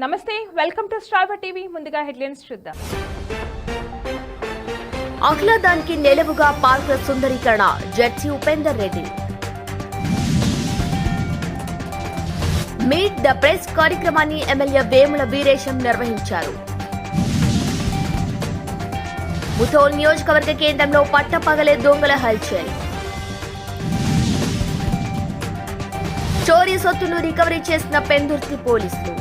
నమస్తే, welcome to star TV. ముందుగా headlines చూద్దాం. ఆహ్లాదానికి నెలవుగా పార్కుల సుందరీకరణ, judge Upender Reddy. Meet the press కార్యక్రమాన్ని ఎమ్మెల్యే వేముల వీరేశం నిర్వహించారు. ముథోల్ నియోజకవర్గ కేంద్రంలో పట్టపగలే దొంగల హల్చల్. చోరీ సొత్తును రికవరీ చేసిన పెందుర్తి పోలీసులు.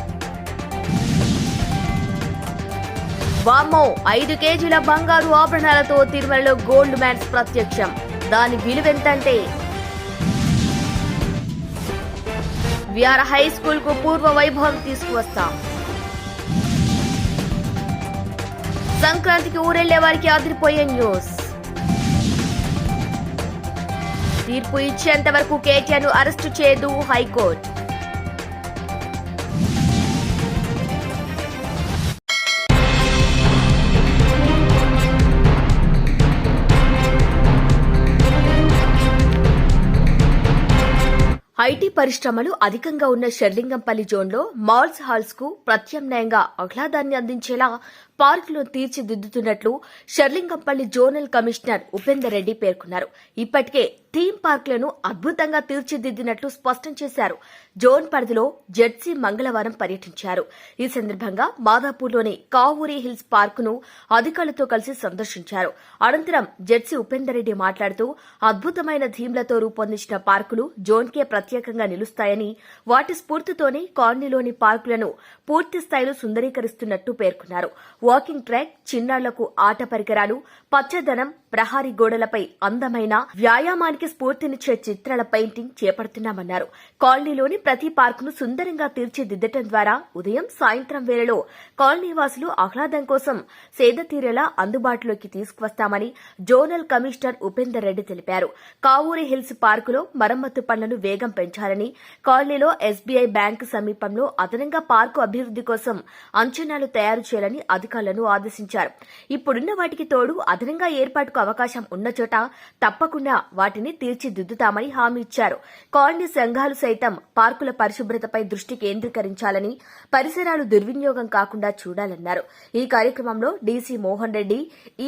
వామ్మో, 5 కేజీల బంగారు ఆభరణాలతో తిరుమలలో గోల్డ్ మ్యాన్స్ ప్రత్యక్షం. దాని విలువెంతంటే విఆర్ హై స్కూల్ కు పూర్వ వైభవం తీసుకువస్తాం. సంక్రాంతికి ఊరెళ్లే వారికి అదిరిపోయే న్యూస్. తీర్పు ఇచ్చేంత వరకు కేటీఆర్ ను అరెస్టు చేయదు హైకోర్టు. ఐటీ పరిశ్రమలు అధికంగా ఉన్న షెర్లింగంపల్లి జోన్లో మాల్స్ హాల్స్ కు ప్రత్యామ్నాయంగా ఆహ్లాదాన్ని అందించేలా పార్కులను తీర్చిదిద్దుతున్నట్లు షెర్లింగంపల్లి జోనల్ కమిషనర్ ఉపేందర్ రెడ్డి పేర్కొన్నారు. ఇప్పటికే థీమ్ పార్కులను అద్భుతంగా తీర్చిదిద్దినట్లు స్పష్టం చేశారు. జోన్ పరిధిలో జడ్సీ మంగళవారం పర్యటించారు. ఈ సందర్భంగా మాదాపూర్లోని కావూరి హిల్స్ పార్కును అధికారులతో కలిసి సందర్శించారు. అనంతరం జడ్సీ ఉపేందర్ రెడ్డి మాట్లాడుతూ అద్భుతమైన థీమ్లతో రూపొందించిన పార్కులు జోన్కే ప్రత్యేకంగా నిలుస్తాయని, వాటి స్ఫూర్తితోనే కాలనీలోని పార్కులను పూర్తి స్థాయిలో సుందరీకరిస్తున్నట్టు పేర్కొన్నారు. వాకింగ్ ట్రాక్, చిన్నారులకు ఆట పరికరాలు, పచ్చదనం, ప్రహారీ గోడలపై అందమైన వ్యాయామానికి స్ఫూర్తినిచ్చే చిత్రాల పెయింటింగ్ చేపడుతున్నామన్నారు. కాలనీలోని ప్రతి పార్కును సుందరంగా తీర్చిదిద్దటం ద్వారా ఉదయం, సాయంత్రం వేళలో కాలనీ వాసులు ఆహ్లాదం కోసం సేద తీరేలా అందుబాటులోకి తీసుకువస్తామని జోనల్ కమిషనర్ ఉపేందర్ రెడ్డి తెలిపారు. కావూరి హిల్స్ పార్కులో మరమ్మతు పనులను వేగం పెంచాలని, కాలనీలో ఎస్బీఐ బ్యాంకు సమీపంలో అదనంగా పార్కు అభివృద్ది కోసం అంచనాలు తయారు చేయాలని అధికారులను ఆదేశించారు. ఇప్పుడున్న వాటికి తోడు అదనంగా ఏర్పాటుకు అవకాశం ఉన్న చోట తప్పకుండా వాటిని తీర్చిదిద్దుతామని హామీ ఇచ్చారు. కాలనీ సంఘాలు సైతం పార్కుల పరిశుభ్రతపై దృష్టి కేంద్రీకరించాలని, పరిసరాలు దుర్వినియోగం కాకుండా చూడాలన్నారు. ఈ కార్యక్రమంలో DC Mohan Reddy,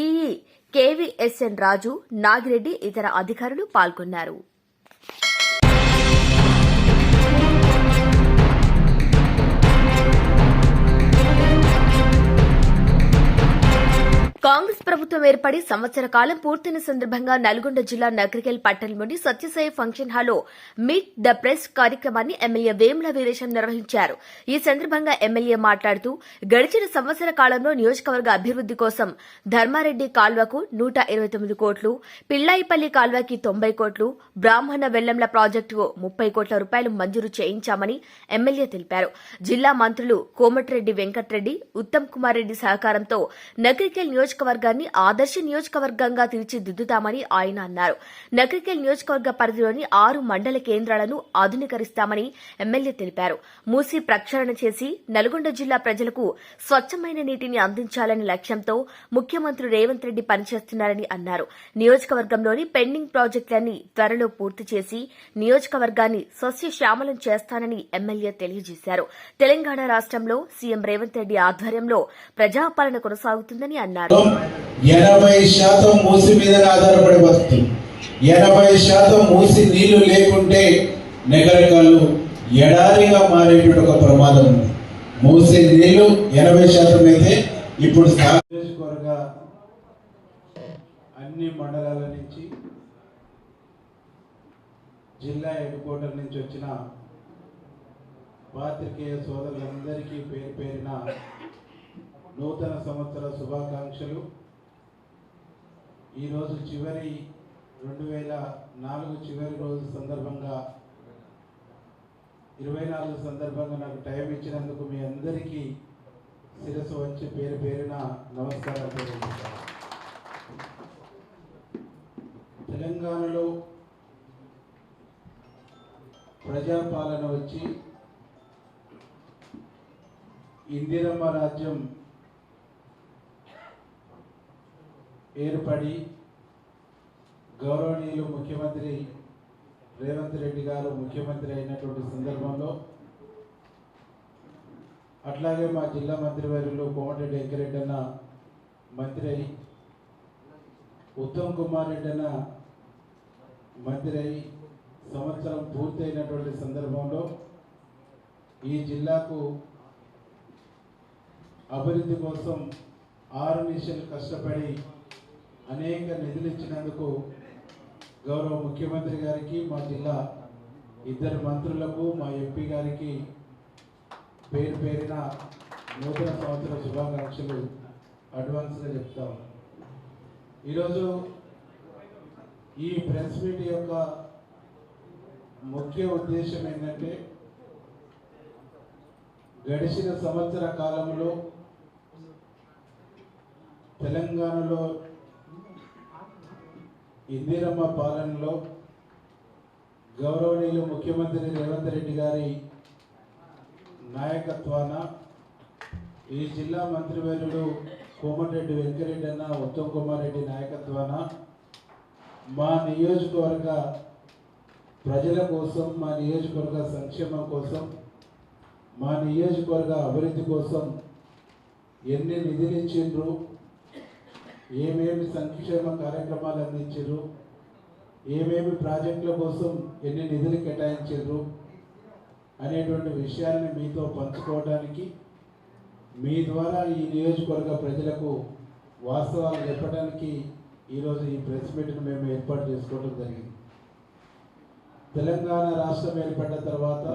EE KVSN Raju, Nagireddy, ఇతర అధికారులు పాల్గొన్నారు. కాంగ్రెస్ ప్రభుత్వం ఏర్పడి సంవత్సర కాలం పూర్తయిన సందర్భంగా నల్గొండ జిల్లా నగరికల్ పట్టణంలోని సత్యసాయి ఫంక్షన్ హాల్లో మీట్ ద ప్రెస్ కార్యక్రమాన్ని ఎమ్మెల్యే వేముల వీరేశం నిర్వహించారు. ఈ సందర్భంగా ఎమ్మెల్యే మాట్లాడుతూ గడిచిన సంవత్సర కాలంలో నియోజకవర్గ అభివృద్ది కోసం ధర్మారెడ్డి కాల్వకు 129 కోట్లు, పిల్లాయిపల్లి కాల్వకి 90 కోట్లు, బ్రాహ్మణ వెల్లంల ప్రాజెక్టుకు 30 కోట్ల రూపాయలు మంజూరు చేయించామని ఎమ్మెల్యే తెలిపారు. జిల్లా మంత్రులు కోమటిరెడ్డి వెంకటరెడ్డి, ఉత్తమ్ కుమార్ రెడ్డి సహకారంతో నగరికల్ నియోజకవర్గాన్ని ఆదర్శ నియోజకవర్గంగా తీర్చిదిద్దుతామని ఆయన అన్నారు. నగరికల్ నియోజకవర్గ పరిధిలోని 6 మండల కేంద్రాలను ఆధునీకరిస్తామని ఎమ్మెల్యే తెలిపారు. మూసీ ప్రక్షాళన చేసి నల్గొండ జిల్లా ప్రజలకు స్వచ్ఛమైన నీటిని అందించాలనే లక్ష్యంతో ముఖ్యమంత్రి రేవంత్ రెడ్డి పనిచేస్తున్నారని అన్నారు. నియోజకవర్గంలోని పెండింగ్ ప్రాజెక్టులన్నీ త్వరలో పూర్తి చేసి నియోజకవర్గాన్ని సస్యశ్యామలం చేస్తానని ఎమ్మెల్యే తెలియజేశారు. తెలంగాణ రాష్ట్రంలో సీఎం రేవంత్ రెడ్డి ఆధ్వర్యంలో ప్రజాపాలన కొనసాగుతుందని అన్నారు. 80% మూసి మీద ఆధారపడి బతుకుతుంది. 80% మూసి నీళ్లు లేకుంటే నగరకాలు ఎడారిగా మారేటువంటి ఒక ప్రమాదం ఉంది. మూసి నీళ్లు 80% అయితే ఇప్పుడు అన్ని మండలాల నుంచి, జిల్లా హెడ్ క్వార్టర్ నుంచి వచ్చిన పాత్రికేయ సోదరులందరికీ పేరు పేరిన నూతన సంవత్సర శుభాకాంక్షలు. ఈరోజు 2004 చివరి రోజు సందర్భంగా 24 సందర్భంగా నాకు టైం ఇచ్చినందుకు మీ అందరికీ శిరస్సు వంచి పేరు పేరిన నమస్కారాలు తెలియజేస్తాను. తెలంగాణలో ప్రజాపాలన వచ్చి ఇందిరమ్మ రాజ్యం ఏర్పడి గౌరవనీయులు ముఖ్యమంత్రి రేవంత్ రెడ్డి గారు ముఖ్యమంత్రి అయినటువంటి సందర్భంలో అట్లాగే మా జిల్లా మంత్రివర్యులు కోమటిరెడ్డి వెంకరెడ్డి అన్న మంత్రి అయి, ఉత్తమ్ కుమార్ రెడ్డి అన్న మంత్రి అయి సంవత్సరం పూర్తయినటువంటి సందర్భంలో ఈ జిల్లాకు అభివృద్ధి కోసం 6 నిమిషాలు కష్టపడి అనేక నిధులు ఇచ్చినందుకు గౌరవ ముఖ్యమంత్రి గారికి, మా జిల్లా 2 మంత్రులకు, మా ఎంపీ గారికి పేరు పేరిన నూతన సంవత్సర శుభాకాంక్షలు అడ్వాన్స్గా చెప్తాం. ఈరోజు ఈ ప్రెస్ మీట్ యొక్క ముఖ్య ఉద్దేశం ఏంటంటే, గడిచిన సంవత్సర కాలంలో తెలంగాణలో ఇందిరమ్మ పాలనలో గౌరవనీయులు ముఖ్యమంత్రి రేవంత్ రెడ్డి గారి నాయకత్వాన ఈ జిల్లా మంత్రివర్యులు కోమటిరెడ్డి వెంకరెడ్డి అన్న, ఉత్తమ్ కుమార్ రెడ్డి నాయకత్వాన మా నియోజకవర్గ ప్రజల కోసం, మా నియోజకవర్గ సంక్షేమం కోసం, మా నియోజకవర్గ అభివృద్ధి కోసం ఎన్ని నిధులు ఇచ్చిండ్రు, ఏమేమి సంక్షేమ కార్యక్రమాలు అందించారు, ఏమేమి ప్రాజెక్టుల కోసం ఎన్ని నిధులు కేటాయించారు అనేటువంటి విషయాన్ని మీతో పంచుకోవడానికి, మీ ద్వారా ఈ నియోజకవర్గ ప్రజలకు వాస్తవాలు చెప్పడానికి ఈరోజు ఈ ప్రెస్ మీట్ను మేము ఏర్పాటు చేసుకోవడం జరిగింది. తెలంగాణ రాష్ట్రం ఏర్పడ్డ తర్వాత,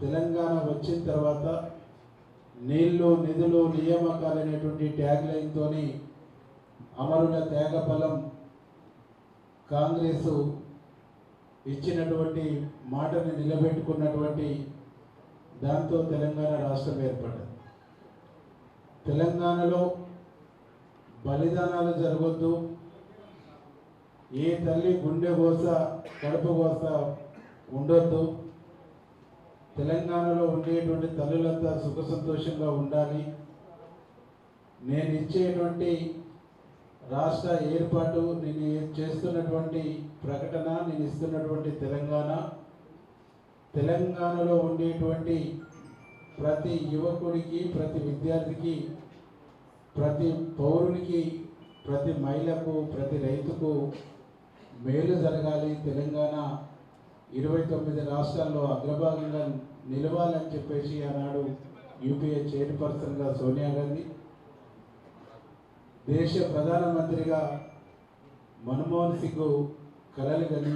తెలంగాణ వచ్చిన తర్వాత నీళ్లు, నిధులు, నియామకాలు అనేటువంటి ట్యాగ్ లైన్తో అమరుల త్యాగఫలం కాంగ్రెస్ ఇచ్చినటువంటి మాటని నిలబెట్టుకున్నటువంటి దాంతో తెలంగాణ రాష్ట్రం ఏర్పడ్డది. తెలంగాణలో బలిదానాలు జరగొద్దు, ఏ తల్లి గుండె కోస, కడుపు కోస ఉండొద్దు, తెలంగాణలో ఉండేటువంటి తల్లులంతా సుఖ సంతోషంగా ఉండాలి, నేను ఇచ్చేటువంటి రాష్ట్ర ఏర్పాటు, నేను చేస్తున్నటువంటి ప్రకటన, నేను ఇస్తున్నటువంటి తెలంగాణలో ఉండేటువంటి ప్రతి యువకుడికి, ప్రతి విద్యార్థికి, ప్రతి పౌరునికి, ప్రతి మహిళకు, ప్రతి రైతుకు మేలు జరగాలి, తెలంగాణ 29 రాష్ట్రాల్లో అగ్రభాగంగా నిలవాలని చెప్పేసి ఆనాడు యూపీఏ చైర్పర్సన్గా సోనియా గాంధీ, దేశ ప్రధానమంత్రిగా మన్మోహన్ సింగ్ కలలు కని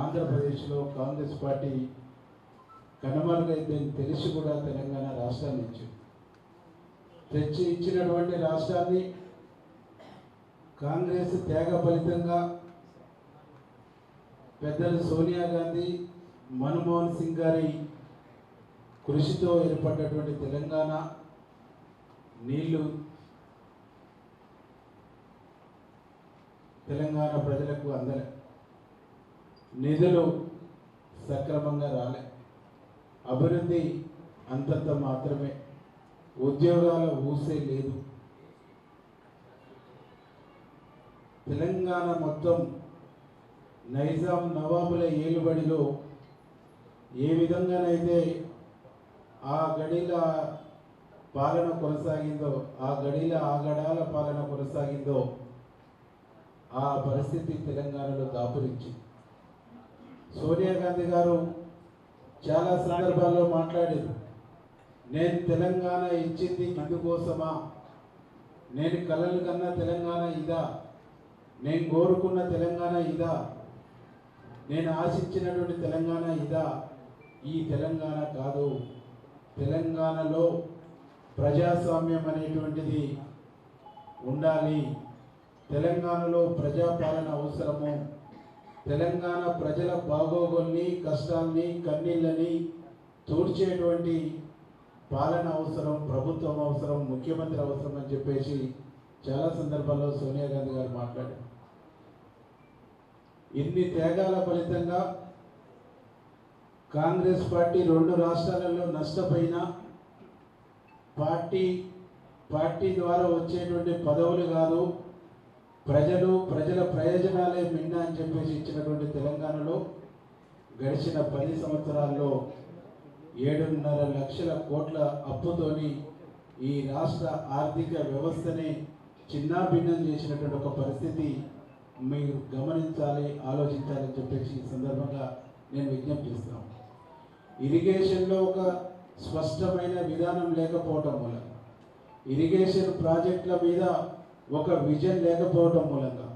ఆంధ్రప్రదేశ్లో కాంగ్రెస్ పార్టీ కనుమరుగైందని తెలిసి కూడా తెలంగాణ రాష్ట్రాన్ని ఇచ్చినటువంటి రాష్ట్రాన్ని కాంగ్రెస్ త్యాగ ఫలితంగా పెద్దలు సోనియా గాంధీ, మన్మోహన్ సింగ్ గారి కృషితో ఏర్పడినటువంటి తెలంగాణ నీళ్లు తెలంగాణ ప్రజలకు అందలే, నిధులు సక్రమంగా రాలే, అభివృద్ధి అంతంత మాత్రమే, ఉద్యోగాల ఊసే లేదు. తెలంగాణ మొత్తం నైజాం నవాబుల ఏలుబడిలో ఏ విధంగానైతే ఆ గడిల పాలన కొనసాగిందో, ఆ గడిల ఆగడాల పాలన కొనసాగిందో, ఆ పరిస్థితి తెలంగాణలో దాపురించింది. సోనియా గాంధీ గారు చాలా సందర్భాల్లో మాట్లాడారు, నేను తెలంగాణ ఇచ్చింది ఇందుకోసమా, నేను కలలు కన్నా తెలంగాణ ఇదా, నేను కోరుకున్న తెలంగాణ ఇదా, నేను ఆశించినటువంటి తెలంగాణ ఇదా, ఈ తెలంగాణ కాదు, తెలంగాణలో ప్రజాస్వామ్యం అనేటువంటిది ఉండాలి, తెలంగాణలో ప్రజాపాలన అవసరము, తెలంగాణ ప్రజల బాగోగుల్ని, కష్టాల్ని, కన్నీళ్ళని తూర్చేటువంటి పాలన అవసరం, ప్రభుత్వం అవసరం, ముఖ్యమంత్రి అవసరం అని చెప్పేసి చాలా సందర్భాల్లో సోనియా గాంధీ గారు మాట్లాడారు. ఇన్ని త్యాగాల ఫలితంగా కాంగ్రెస్ పార్టీ 2 రాష్ట్రాలలో నష్టపోయిన పార్టీ ద్వారా వచ్చేటువంటి పదవులు కాదు, ప్రజల ప్రయోజనాలే మిన్న అని చెప్పేసి ఇచ్చినటువంటి తెలంగాణలో గడిచిన 10 సంవత్సరాల్లో 7.5 లక్షల కోట్ల అప్పుతోని ఈ రాష్ట్ర ఆర్థిక వ్యవస్థని చిన్నాభిన్నం చేసినటువంటి ఒక పరిస్థితి మీరు గమనించాలి, ఆలోచించాలని చెప్పేసి ఈ సందర్భంగా నేను విజ్ఞప్తి చేస్తాను. ఇరిగేషన్లో ఒక స్పష్టమైన విధానం లేకపోవటం మూలంగా, ఇరిగేషన్ ప్రాజెక్టుల మీద ఒక విజన్ లేకపోవటం మూలంగా,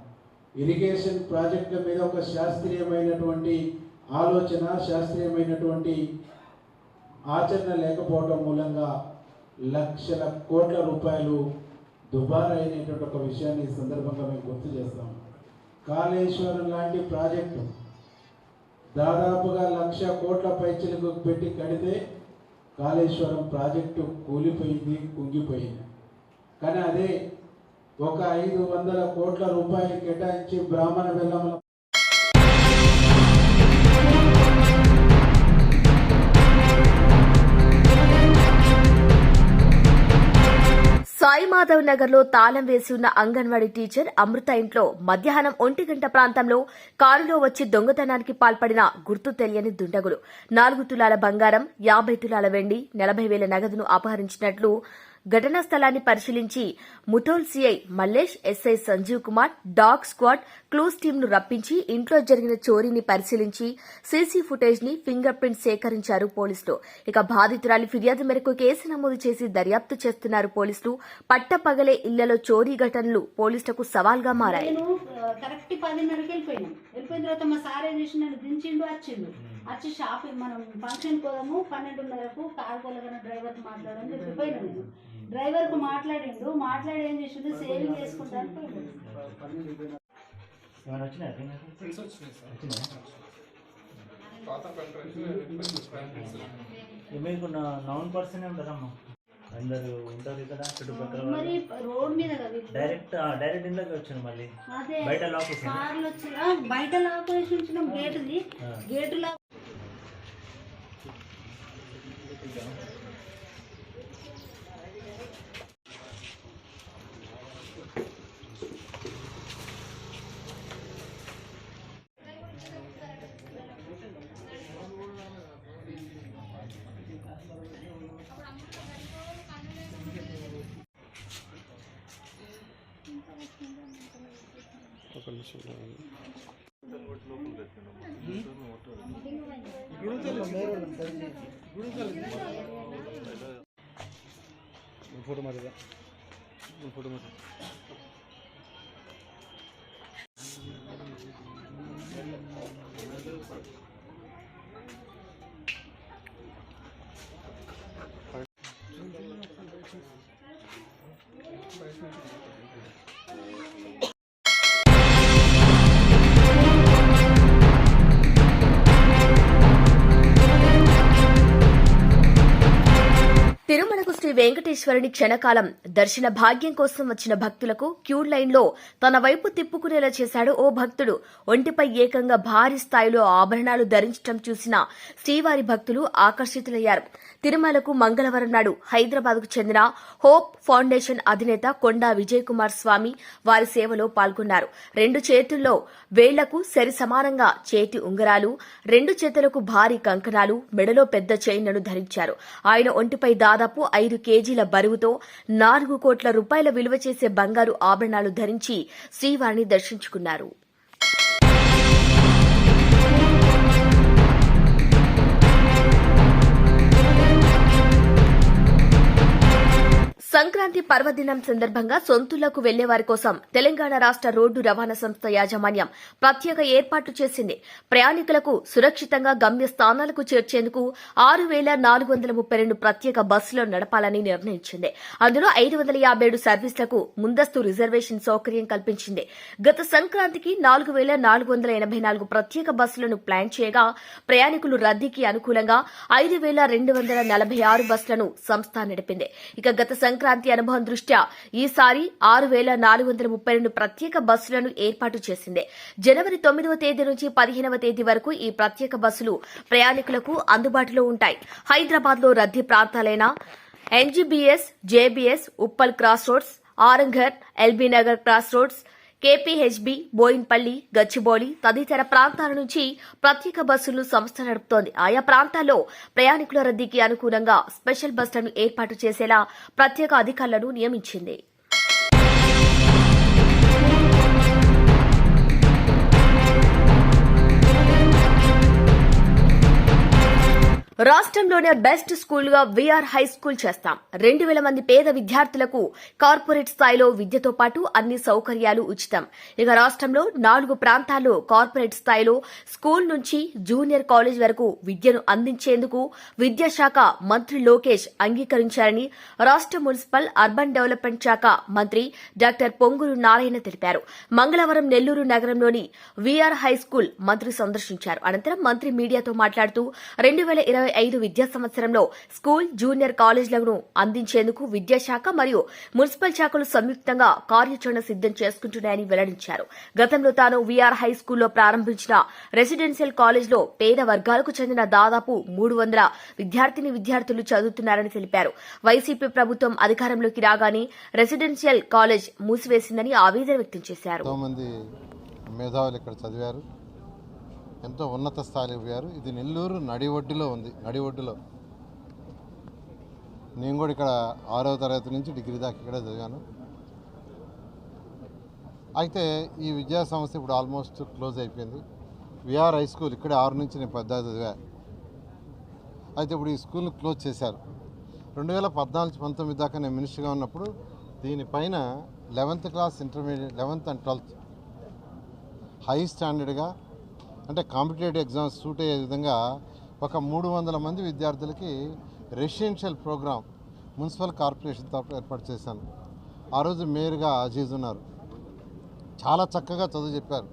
ఇరిగేషన్ ప్రాజెక్టుల మీద ఒక శాస్త్రీయమైనటువంటి ఆలోచన, శాస్త్రీయమైనటువంటి ఆచరణ లేకపోవటం మూలంగా లక్షల కోట్ల రూపాయలు దుబారైనటువంటి ఒక విషయాన్ని ఈ సందర్భంగా మేము గుర్తు చేస్తాం. కాళేశ్వరం లాంటి ప్రాజెక్టు దాదాపుగా 1,00,000 కోట్ల పైచలకు పెట్టి కడితే కాళేశ్వరం ప్రాజెక్టు కూలిపోయింది, కుంగిపోయింది. కానీ అదే ఒక 500 కోట్ల రూపాయలు కేటాయించి బ్రాహ్మణ బెల్లంలో సాయిమాధవ్ నగర్ లో తాళం వేసి ఉన్న అంగన్వాడీ టీచర్ అమృత ఇంట్లో మధ్యాహ్నం 1 గంట ప్రాంతంలో కారులో వచ్చి దొంగతనానికి పాల్పడిన గుర్తు తెలియని దుండగులు 4 తులాల బంగారం, 50 తులాల వెండి, 40,000 నగదును అపహరించినట్లు ఘటనా స్థలాన్ని పరిశీలించి Mudhol CI Mallesh, SI Sanjeev Kumar, dog squad, clues team ను రప్పించి ఇంట్లో జరిగిన చోరీని పరిశీలించి సీసీ ఫుటేజ్ ని ఫింగర్ ప్రింట్ సేకరించారు పోలీసులు. ఇక బాధితురాలి ఫిర్యాదు మేరకు కేసు నమోదు చేసి దర్యాప్తు చేస్తున్నారు పోలీసులు. పట్టపగలే ఇళ్లలో చోరీ ఘటనలు పోలీసులకు సవాల్గా మారాయి. కరెక్ట్ 10:30కి వెళ్ళిపోయిన తర్వాత మా సార్ ఏం చేసి నన్ను దించిండు, వచ్చి షాపింగ్ మనం ఫంక్షన్ పోదాము 12:30కు కారు కొలగన డ్రైవర్ మాట్లాడని చెప్పిపోయినా. నేను డ్రైవర్కు మాట్లాడి ఏం చేసిండు, సేవింగ్ చేసుకుంటాను మీకు నౌన్ పర్సన్ ఉంటారమ్మా, అందరు ఉంటారు ఇక్కడ చుట్టుపక్కల. మరి రోడ్ మీద డైరెక్ట్ ఇంట్లోకి వచ్చాను. మళ్ళీ బయట లాక్ కార్లు వచ్చి బయట లాక్ వేసి ఉంచినాం, గేటు లాక్. फोटो मारेगा फोटो मारे తిరుమలకు శ్రీ వెంకటేశ్వరుని క్షణకాలం దర్శన భాగ్యం కోసం వచ్చిన భక్తులకు క్యూ లైన్లో తన వైపు తిప్పుకునేలా చేశాడు ఓ భక్తుడు. ఒంటిపై ఏకంగా భారీ స్థాయిలో ఆభరణాలు ధరించడం చూసిన శ్రీవారి భక్తులు ఆకర్షితులయ్యారు. తిరుమలకు మంగళవారం నాడు హైదరాబాద్కు చెందిన హోప్ ఫౌండేషన్ అధినేత కొండా విజయ్ కుమార్ స్వామి వారి సేవలో పాల్గొన్నారు. 2 చేతుల్లో వేళ్లకు సరి సమానంగా చేతి ఉంగరాలు, 2 చేతులకు భారీ కంకణాలు, మెడలో పెద్ద చైన్లను ధరించారు. ఆయన ఒంటిపై దాదాపు 5 కేజీల బరువుతో 4 కోట్ల రూపాయల విలువ చేసే బంగారు ఆభరణాలు ధరించి శ్రీవారిని దర్శించుకున్నారు. సంక్రాంతి పర్వదినం సందర్భంగా సొంతూళ్లకు వెళ్లేవారి కోసం తెలంగాణ రాష్ట రోడ్డు రవాణా సంస్థ యాజమాన్యం ప్రత్యేక ఏర్పాట్లు చేసింది. ప్రయాణికులకు సురక్షితంగా గమ్య స్థానాలకు చేర్చేందుకు 6,432 ప్రత్యేక బస్సులను నడపాలని నిర్ణయించింది. అందులో 557 సర్వీసులకు ముందస్తు రిజర్వేషన్ సౌకర్యం కల్పించింది. గత సంక్రాంతికి 4,484 ప్రత్యేక బస్సులను ప్లాన్ చేయగా ప్రయాణికులు రద్దీకి అనుకూలంగా 5,246 బస్సులను సంస్థ నడిపింది. ఇక గత సంక్రాంతి అనుభవం దృష్ట్యా ఈసారి 6,432 ప్రత్యేక బస్సులను ఏర్పాటు చేసింది. జనవరి 9వ తేదీ నుంచి 15వ తేదీ వరకు ఈ ప్రత్యేక బస్సులు ప్రయాణికులకు అందుబాటులో ఉంటాయి. హైదరాబాద్ లో రద్దీ ప్రాంతాలైన NGBS, JBS, Uppal cross roads, Aramghar, LB Nagar cross roads, KPHB, Bowenpally, Gachibowli తదితర ప్రాంతాల నుంచి ప్రత్యేక బస్సులు సంస్థ నడుపుతోంది. ఆయా ప్రాంతాల్లో ప్రయాణికుల రద్దీకి అనుగుణంగా స్పెషల్ బస్సులను ఏర్పాటు చేసేలా ప్రత్యేక అధికారులను నియమించింది. రాష్ట్రంలోనే బెస్ట్ స్కూల్ గా వీఆర్ హై స్కూల్ చేస్తాం. 2000 మంది పేద విద్యార్థులకు కార్పొరేట్ స్థాయిలో విద్యతో పాటు అన్ని సౌకర్యాలు ఉచితం. ఇక రాష్ట్రంలో 4 ప్రాంతాల్లో కార్పొరేట్ స్థాయిలో స్కూల్ నుంచి జూనియర్ కాలేజ్ వరకు విద్యను అందించేందుకు విద్యాశాఖ మంత్రి లోకేష్ అంగీకరించారని రాష్ట్ర మున్సిపల్ అర్బన్ డెవలప్మెంట్ శాఖ మంత్రి డాక్టర్ పొంగూరు నారాయణ తెలిపారు. మంగళవారం నెల్లూరు నగరంలోని వీఆర్ హై స్కూల్ మంత్రి సందర్శించారు. అనంతరం మంత్రి మీడియాతో మాట్లాడుతూ 2025 విద్యా సంవత్సరంలో స్కూల్, జూనియర్ కాలేజీలను అందించేందుకు విద్యాశాఖ మరియు మున్సిపల్ శాఖలు సంయుక్తంగా కార్యాచరణ సిద్దం చేసుకుంటున్నాయని వెల్లడించారు. గతంలో తాను వీఆర్ హై స్కూల్లో ప్రారంభించిన రెసిడెన్షియల్ కాలేజ్లో పేద వర్గాలకు చెందిన దాదాపు 300 విద్యార్థులు చదువుతున్నారని తెలిపారు. వైసీపీ ప్రభుత్వం అధికారంలోకి రాగానే రెసిడెన్షియల్ కాలేజ్ మూసివేసిందని ఆవేదన వ్యక్తం చేశారు. మేధావులు ఇక్కడ చదివారు, ఎంతో ఉన్నత స్థాయికి పోయారు. ఇది నెల్లూరు నడిఒడ్డులో ఉంది. నడిఒడ్డులో నేను కూడా ఇక్కడ 6వ తరగతి నుంచి డిగ్రీ దాకా ఇక్కడే చదివాను. అయితే ఈ విద్యా సంస్థ ఇప్పుడు ఆల్మోస్ట్ క్లోజ్ అయిపోయింది. విఆర్ హై స్కూల్ ఇక్కడే 6 నుంచి నేను 10 చదివా. అయితే ఇప్పుడు ఈ స్కూల్ని క్లోజ్ చేశారు. 2014-19 దాకా నేను మినిస్టర్గా ఉన్నప్పుడు దీనిపైన 11th class, intermediate, 11th and 12th high స్టాండర్డ్గా, అంటే కాంపిటేటివ్ ఎగ్జామ్స్ సూట్ అయ్యే విధంగా ఒక 300 మంది విద్యార్థులకి రెసిడెన్షియల్ ప్రోగ్రామ్ మున్సిపల్ కార్పొరేషన్ తరఫున ఏర్పాటు చేశాను. ఆ రోజు మేయర్గా అజీజ్ ఉన్నారు. చాలా చక్కగా చదువు చెప్పారు.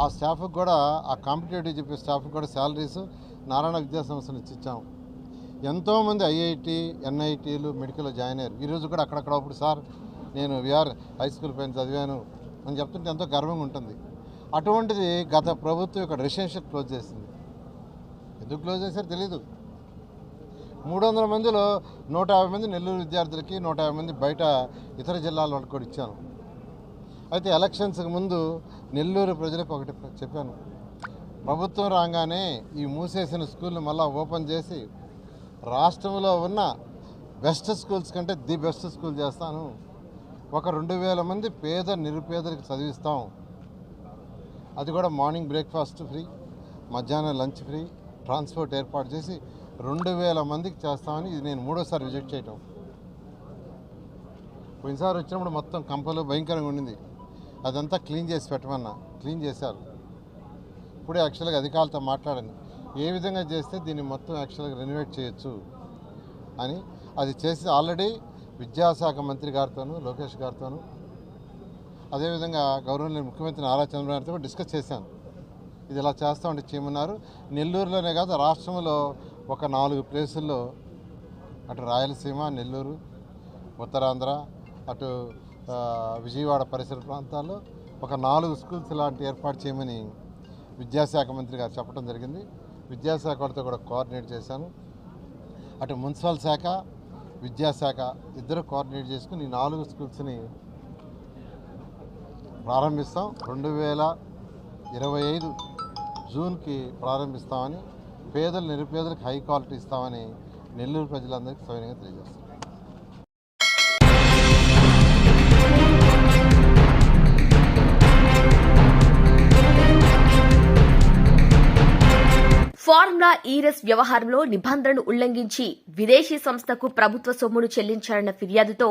ఆ స్టాఫ్కి కూడా, ఆ కాంపిటేటివ్ చెప్పే స్టాఫ్కి కూడా శాలరీస్ నారాయణ విద్యా సంస్థ నుంచి ఇచ్చాము. ఎంతోమంది ఐఐటి, ఎన్ఐటీలు, మెడికల్లో జాయిన్ అయ్యారు. ఈరోజు కూడా అక్కడప్పుడు సార్ నేను విఆర్ హై స్కూల్ పైన చదివాను అని చెప్తుంటే ఎంతో గర్వంగా ఉంటుంది. అటువంటిది గత ప్రభుత్వం ఇక్కడ రెసిడెన్షియల్ క్లోజ్ చేసింది. ఎందుకు క్లోజ్ చేశారో తెలీదు. 300 మందిలో 150 మంది నెల్లూరు విద్యార్థులకి, 150 మంది బయట ఇతర జిల్లాల వాళ్ళకి కూడా ఇచ్చాను. అయితే ఎలక్షన్స్కి ముందు నెల్లూరు ప్రజలకు ఒకటి చెప్పాను, ప్రభుత్వం రాగానే ఈ మూసేసిన స్కూల్ని మళ్ళీ ఓపెన్ చేసి రాష్ట్రంలో ఉన్న బెస్ట్ స్కూల్స్ కంటే ది బెస్ట్ స్కూల్ చేస్తాను. ఒక 2000 మంది పేద నిరుపేదలకు చదివిస్తాం. అది కూడా మార్నింగ్ బ్రేక్ఫాస్ట్ ఫ్రీ, మధ్యాహ్నం లంచ్ ఫ్రీ, ట్రాన్స్పోర్ట్ ఏర్పాటు చేసి 2000 మందికి చేస్తామని. ఇది నేను 3వసారి విజిట్ చేయటం. పోయినసారి వచ్చినప్పుడు మొత్తం కంపలు భయంకరంగా ఉండింది. అదంతా క్లీన్ చేసి పెట్టమన్నా, క్లీన్ చేశారు. ఇప్పుడే యాక్చువల్గా అధికారులతో మాట్లాడాను, ఏ విధంగా చేస్తే దీన్ని మొత్తం యాక్చువల్గా రెనోవేట్ చేయొచ్చు అని. అది చేసి ఆల్రెడీ విద్యాశాఖ మంత్రి గారితోనూ, లోకేష్ గారితోనూ, అదేవిధంగా గౌరవనీయ ముఖ్యమంత్రి నారా చంద్రబాబు నాయుడుతో కూడా డిస్కస్ చేశాను. ఇది ఇలా చేస్తామంటే చేయమన్నారు. నెల్లూరులోనే కాదు, రాష్ట్రంలో ఒక 4 ప్లేసుల్లో, అటు రాయలసీమ, నెల్లూరు, ఉత్తరాంధ్ర, అటు విజయవాడ పరిసర ప్రాంతాల్లో ఒక 4 స్కూల్స్ ఇలాంటి ఏర్పాటు చేయమని విద్యాశాఖ మంత్రి గారు చెప్పడం జరిగింది. విద్యాశాఖ వాళ్ళతో కూడా కోఆర్డినేట్ చేశాను. అటు మున్సిపల్ శాఖ, విద్యాశాఖ ఇద్దరు కోఆర్డినేట్ చేసుకుని ఈ 4 స్కూల్స్ని ప్రారంభిస్తాం. 2025 జూన్కి ప్రారంభిస్తామని, పేదలు నిరుపేదలకు హై క్వాలిటీ ఇస్తామని నెల్లూరు ప్రజలందరికీ సవినయంగా తెలియజేస్తాం. ఫార్ములా ఈరెస్ వ్యవహారంలో నిబంధనలు ఉల్లంఘించి విదేశీ సంస్థకు ప్రభుత్వ సొమ్మును చెల్లించారన్న ఫిర్యాదుతో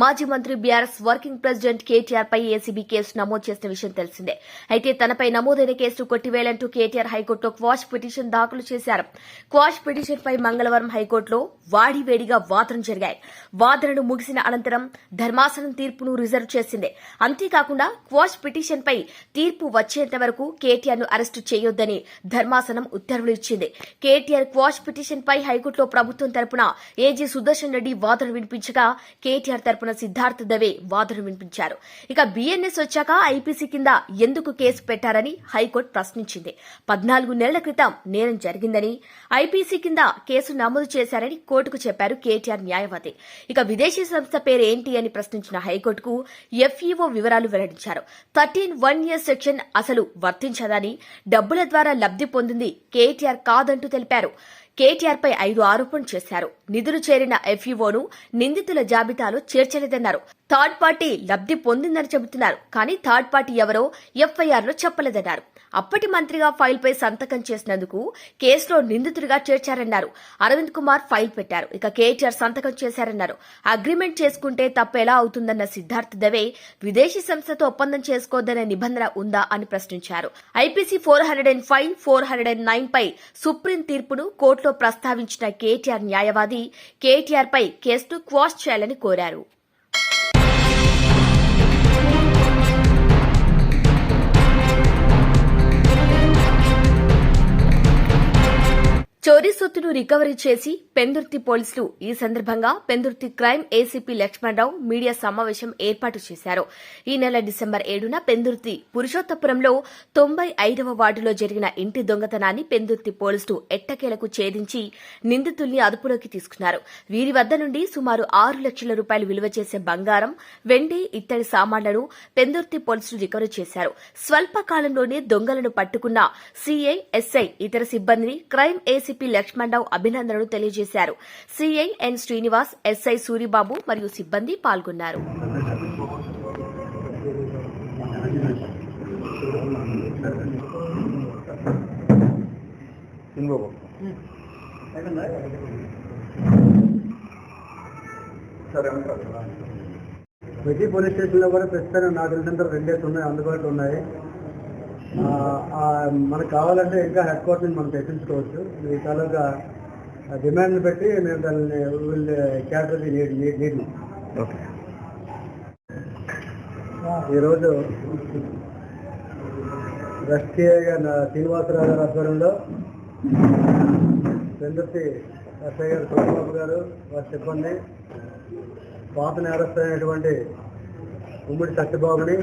మాజీ మంత్రి బీఆర్ఎస్ వర్కింగ్ ప్రెసిడెంట్ కేటీఆర్ పై ఏసీబీ కేసు నమోదు చేసిన విషయం తెలిసిందే. అయితే తనపై నమోదైన కేసును కొట్టివేయాలంటూ కేటీఆర్ హైకోర్టులో క్వాష్ పిటిషన్ దాఖలు చేశారు. క్వాష్ పిటిషన్పై మంగళవారం హైకోర్టులో వాడివేడిగా వాదనలు జరిగాయి. వాదనలు ముగిసిన అనంతరం ధర్మాసనం తీర్పును రిజర్వ్ చేసింది. అంతేకాకుండా క్వాష్ పిటిషన్పై తీర్పు వచ్చేంత వరకు కేటీఆర్ను అరెస్టు చేయొద్దని ధర్మాసనం ఉత్తర్వులు తీర్పునిచ్చింది. కేటీఆర్ క్వాష్ పిటిషన్ పై హైకోర్టులో ప్రభుత్వం తరపున ఏజీ సుదర్శన్ రెడ్డి వాదన వినిపించగా కేటీఆర్ తరపున సిద్ధార్థ దవే వాదన వినిపించారు. ఇక బీఎన్ఎస్ వచ్చాక ఐపీసీ కింద ఎందుకు కేసు పెట్టారని హైకోర్టు ప్రశ్నించింది. 14 నెలల క్రితం నేరం జరిగిందని ఐపీసీ కింద కేసు నమోదు చేశారని కోర్టుకు చెప్పారు కేటీఆర్ న్యాయవాది. ఇక విదేశీ సంస్థ పేరు ఏంటి అని ప్రశ్నించిన హైకోర్టుకు ఎఫ్ఈఓ వివరాలు వెల్లడించారు. 13(1) సెక్షన్ అసలు వర్తించదని, డబ్బుల ద్వారా లబ్ధి పొందింది కేటీఆర్ కాదంటూ తెలిపారు. కేటీఆర్ పై 5 ఆరోపణలు చేశారు. నిధులు చేరిన ఎఫ్ఈఓను నిందితుల జాబితాలో చేర్చలేదన్నారు. థర్డ్ పార్టీ లబ్ధి పొందిందని చెబుతున్నారు. కానీ థర్డ్ పార్టీ ఎవరో ఎఫ్ఐఆర్లో చెప్పలేదన్నారు. అప్పటి మంత్రిగా ఫైల్పై సంతకం చేసినందుకు కేసులో నిందితుడిగా చేర్చారన్నారు. అరవింద్ కుమార్ ఫైల్ పెట్టారు. ఇక కేటీఆర్ సంతకం చేశారన్నారు. అగ్రిమెంట్ చేసుకుంటే తప్పెలా అవుతుందన్న సిద్ధార్థ్ దవే విదేశీ సంస్థతో ఒప్పందం చేసుకోవద్దనే నిబంధన ఉందా అని ప్రశ్నించారు. ఐపీసీ 405, 409 పై సుప్రీం తీర్పును కోర్టులో ప్రస్తావించిన కేటీఆర్ న్యాయవాది కేటీఆర్ పై కేసును క్వాష్ చేయాలని కోరారు. చోరీ సొత్తును రికవరీ చేసి పెందుర్తి పోలీసులు ఈ సందర్భంగా Pendurthi crime ACP Lakshmanarao media సమావేశం ఏర్పాటు చేశారు. ఈ నెల డిసెంబర్ 7న పెందుర్తి పురుషోత్తపురంలో 95వ వార్డులో జరిగిన ఇంటి దొంగతనాన్ని పెందుర్తి పోలీసులు ఎట్టకేలకు ఛేదించి నిందితుల్ని అదుపులోకి తీసుకున్నారు. వీరి వద్ద నుండి సుమారు 6 లక్షల రూపాయలు విలువ చేసే బంగారం, వెండి, ఇత్తడి సామాన్లను పెందుర్తి పోలీసులు రికవరీ చేశారు. స్వల్ప కాలంలోనే దొంగలను పట్టుకున్న సీఐ, ఎస్ఐ, ఇతర సిబ్బందిని క్రైమ్ ఏసీపీ లక్ష్మణరావు అభినందనలు తెలియజేశారు. సీఐ ఎన్ శ్రీనివాస్, ఎస్ఐ సూరిబాబు మరియు సిబ్బంది పాల్గొన్నారు. ప్రతి పోలీస్ స్టేషన్లో కూడా ప్రస్తుతం నాకు తెలిసినంత 2 ఉన్నాయి, అందుబాటులో ఉన్నాయి. మనకు కావాలంటే ఇంకా హెడ్ క్వార్టర్ని మనం తెప్పించుకోవచ్చు. మీ తాలూకా డిమాండ్ని బట్టి మేము దాన్ని క్యాటర్ నీడ్. ఈరోజు రాష్ట్రీయ శ్రీనివాసరావు గారి ఆధ్వర్యంలో పెందుర్తి ఎస్ఐ గారు సోమబాబు గారు వారి సిబ్బంది పాత నేరస్తులైనటువంటి ఉమ్మడి సత్యబాబుని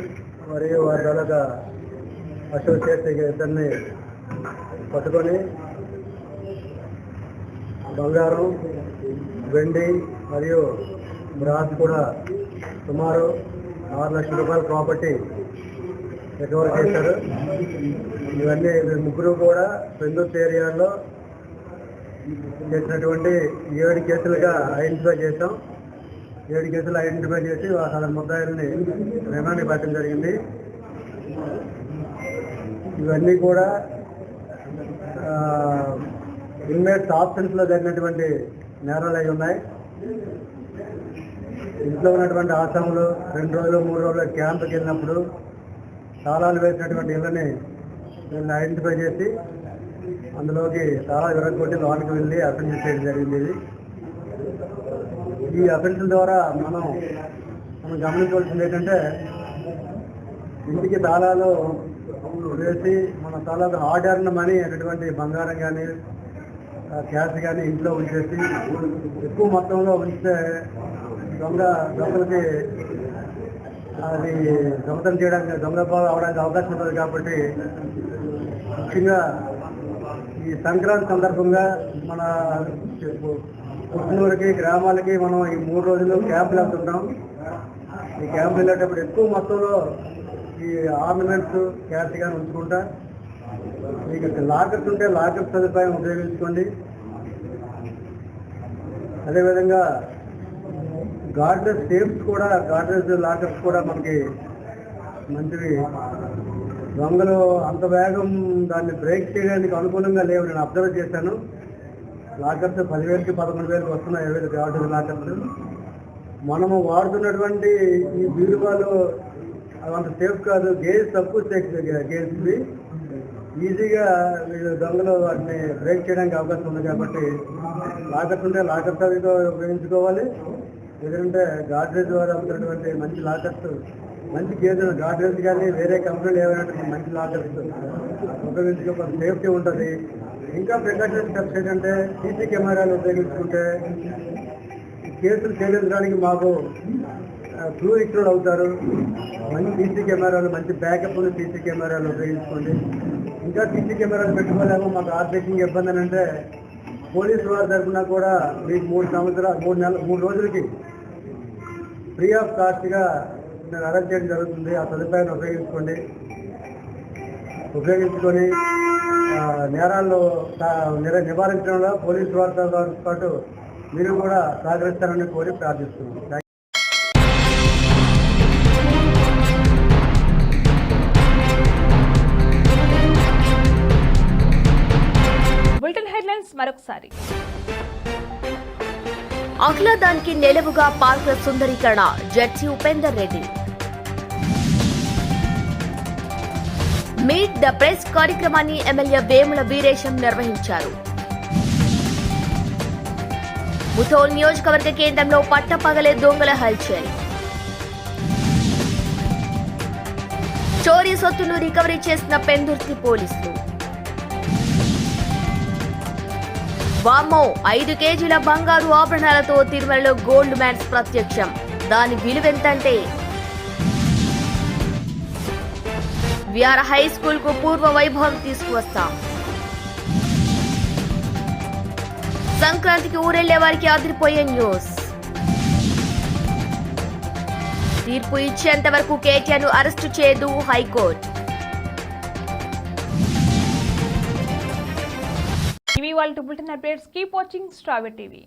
మరియు వారి తాలూకా అసోసియేట్స్ ఇద్దరిని పట్టుకొని బంగారం, వెండి మరియు బ్రాస్ కూడా సుమారు 6 లక్షల రూపాయల ప్రాపర్టీ రికవర్ చేశారు. ఇవన్నీ ముగ్గురు కూడా పెందుర్తి ఏరియాలో చేసినటువంటి 7 కేసులుగా ఐడెంటిఫై చేశాం. 7 కేసులు ఐడెంటిఫై చేసి వాళ్ళ ముద్దాయిల్ని రిమాండ్కి పెట్టడం జరిగింది. ఇవన్నీ కూడా ఇన్మేట్స్ ఆప్షన్స్లో జరిగినటువంటి నేరాలు అయి ఉన్నాయి. ఇంట్లో ఉన్నటువంటి ఆసాములు 2 రోజులు 3 రోజుల క్యాంప్కి వెళ్ళినప్పుడు తాళాలు వేసినటువంటి ఇళ్ళని వీళ్ళని ఐడెంటిఫై చేసి అందులోకి తాళాలు విరగొట్టి లోనికి వెళ్ళి అఫెన్స్ చేయడం జరిగింది. ఈ అఫెన్స్ల ద్వారా మనం గమనించవలసింది ఏంటంటే, ఇంటికి తాళాలు వేసి మన తాలూకా ఆర్డర్న మనీ అనేటువంటి బంగారం కానీ క్యాష్ కానీ ఇంట్లో ఉంచేసి ఎక్కువ మొత్తంలో ఉంచితే దొంగలకి అది దొంగతనం చేయడానికి దొంగపాలు అవడానికి అవకాశం ఉంటుంది. కాబట్టి ముఖ్యంగా ఈ సంక్రాంతి సందర్భంగా మన పుట్టినూరికి గ్రామాలకి మనం ఈ 3 రోజులు క్యాంపులు వెళ్తుంటాం. ఈ క్యాంపు వెళ్ళేటప్పుడు ఎక్కువ మొత్తంలో ఈ ఆర్నమెంట్స్ క్యాష్ కానీ ఉంచుకుంటా, మీకు లాకర్స్ ఉంటే లాకర్ సదుపాయం ఉపయోగించుకోండి. అదేవిధంగా గార్డ్రెస్ సేఫ్స్ కూడా, గార్డ్రెస్ లాకర్స్ కూడా మనకి మంచివి. దొంగలు అంత వేగం దాన్ని బ్రేక్ చేయడానికి అనుకూలంగా లేవు. నేను అబ్జర్వ్ చేశాను. లాకర్స్ 10,000కి 11,000కి వస్తున్నాయి. 20 గార్డ్రెస్ లాకర్స్. మనము వాడుతున్నటువంటి ఈ బీరువాలు అవంత సేఫ్ కాదు. గేజ్ తక్కువ గేజ్వి ఈజీగా దొంగలు వాటిని బ్రేక్ చేయడానికి అవకాశం ఉంది. కాబట్టి లాకర్స్ ఉంటే లాకర్స్ అవితో ఉపయోగించుకోవాలి. ఎందుకంటే గాడ్రేజ్ ద్వారా అమ్ముతున్నటువంటి మంచి లాకర్స్, మంచి గేజెలు గాడ్రేజ్ కానీ వేరే కంపెనీలు ఏమైనా మంచి లాకర్స్ ఉపయోగించుకోవాలి. సేఫ్టీ ఉంటుంది. ఇంకా ప్రికాషన్ స్టెప్స్ ఏంటంటే సీసీ కెమెరాలు ఉపయోగించుకుంటే కేసులు ఛేదించడానికి మాకు క్లూ ఇచ్చుడు అవుతారు. మంచి సీసీ కెమెరాలు, మంచి బ్యాకప్ ఉన్న సీసీ కెమెరాలు ఉపయోగించుకోండి. ఇంకా సీసీ కెమెరాలు పెట్టుకోలేమో మాకు ఆర్థికంగా ఇబ్బంది అని అంటే పోలీసు వారి తరఫున కూడా మీకు 3 రోజులకి ఫ్రీ ఆఫ్ కాస్ట్గా నేను అరెస్ట్ చేయడం జరుగుతుంది. ఆ సదుపాయాన్ని ఉపయోగించుకొని నేరాల్లో నివారించడంలో పోలీసు వారితో పాటు మీరు కూడా సహకరిస్తారని కోరి ప్రార్థిస్తున్నాను. బులెటిన్ హెడ్లైన్స్ మరొకసారి. ఆహ్లాదానికి నెలవుగా పార్కుల సుందరీకరణ, judge Upender Reddy. Meet the press కార్యక్రమాన్ని ఎమ్మెల్యే వేముల వీరేశం నిర్వహించారు. ముథోల్ నియోజకవర్గ కేంద్రంలో పట్టపగలే దొంగల హల్చల్. చోరీ సొత్తును రికవరీ చేసిన పెందుర్తి పోలీసులు. వామ్మో, 5 కేజీల బంగారు ఆభరణాలతో తిరుమలలో గోల్డ్ మ్యాన్స్ ప్రత్యక్షం. దాని విలువెంతంటే విఆర్ హై స్కూల్ కు పూర్వ వైభవం తీసుకువస్తాం. సంక్రాంతికి ఊరెళ్లే వారికి అదిరిపోయే న్యూస్. తీర్పు ఇచ్చేంత వరకు కేటీఆర్ ను అరెస్టు చేయదు హైకోర్టు. ఇవి వాళ్ళ bulletin updates. Keep watching star TV.